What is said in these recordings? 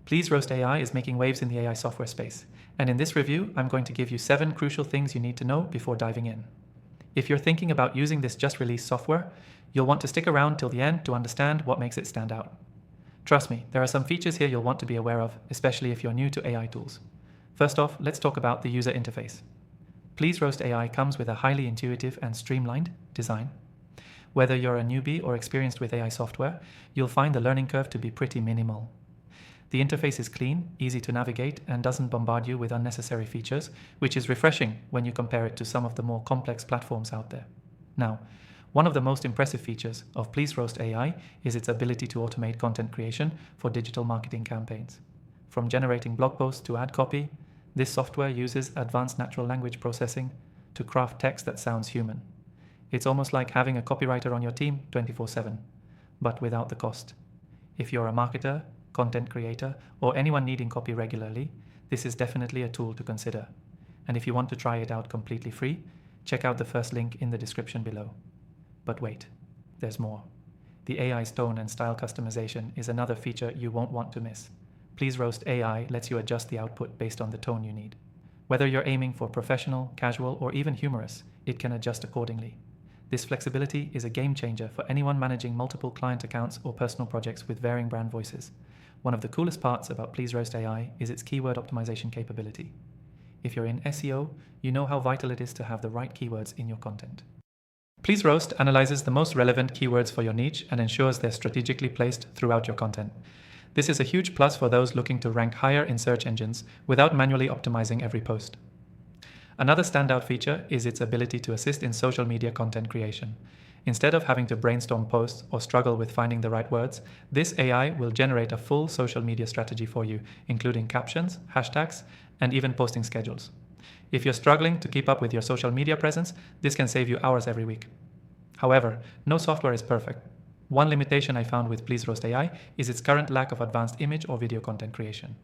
PleasRoast AI is making waves in the AI software space, and in this review, I'm going to give you 7 crucial things you need to know before diving in. If you're thinking about using this just released software, you'll want to stick around till the end to understand what makes it stand out. Trust me, there are some features here you'll want to be aware of, especially if you're new to AI tools. First off, let's talk about the user interface. PleasRoast AI comes with a highly intuitive and streamlined design. Whether you're a newbie or experienced with AI software, you'll find the learning curve to be pretty minimal. The interface is clean, easy to navigate, and doesn't bombard you with unnecessary features, which is refreshing when you compare it to some of the more complex platforms out there. Now, one of the most impressive features of PleasRoast AI is its ability to automate content creation for digital marketing campaigns. From generating blog posts to ad copy, this software uses advanced natural language processing to craft text that sounds human. It's almost like having a copywriter on your team 24/7, but without the cost. If you're a marketer, content creator, or anyone needing copy regularly, this is definitely a tool to consider. And if you want to try it out completely free, check out the first link in the description below. But wait, there's more. The AI's tone and style customization is another feature you won't want to miss. PleasRoast AI lets you adjust the output based on the tone you need. Whether you're aiming for professional, casual, or even humorous, it can adjust accordingly. This flexibility is a game changer for anyone managing multiple client accounts or personal projects with varying brand voices. One of the coolest parts about PleasRoast AI is its keyword optimization capability. If you're in SEO, you know how vital it is to have the right keywords in your content. PleasRoast analyzes the most relevant keywords for your niche and ensures they're strategically placed throughout your content. This is a huge plus for those looking to rank higher in search engines without manually optimizing every post. Another standout feature is its ability to assist in social media content creation. Instead of having to brainstorm posts or struggle with finding the right words, this AI will generate a full social media strategy for you, including captions, hashtags, and even posting schedules. If you're struggling to keep up with your social media presence, this can save you hours every week. However, no software is perfect. One limitation I found with PleasRoast AI is its current lack of advanced image or video content creation.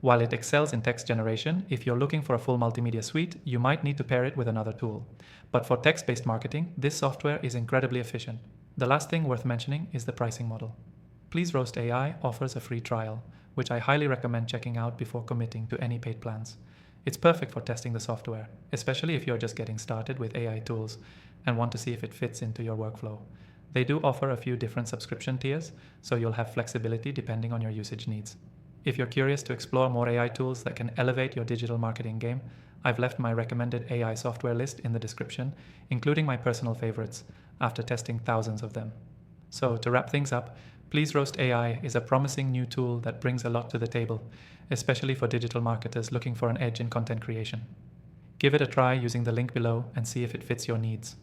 While it excels in text generation, if you're looking for a full multimedia suite, you might need to pair it with another tool. But for text-based marketing, this software is incredibly efficient. The last thing worth mentioning is the pricing model. PleasRoast AI offers a free trial, which I highly recommend checking out before committing to any paid plans. It's perfect for testing the software, especially if you're just getting started with AI tools and want to see if it fits into your workflow. They do offer a few different subscription tiers, so you'll have flexibility depending on your usage needs. If you're curious to explore more AI tools that can elevate your digital marketing game, I've left my recommended AI software list in the description, including my personal favorites, after testing thousands of them. So to wrap things up, PleasRoast AI is a promising new tool that brings a lot to the table, especially for digital marketers looking for an edge in content creation. Give it a try using the link below and see if it fits your needs.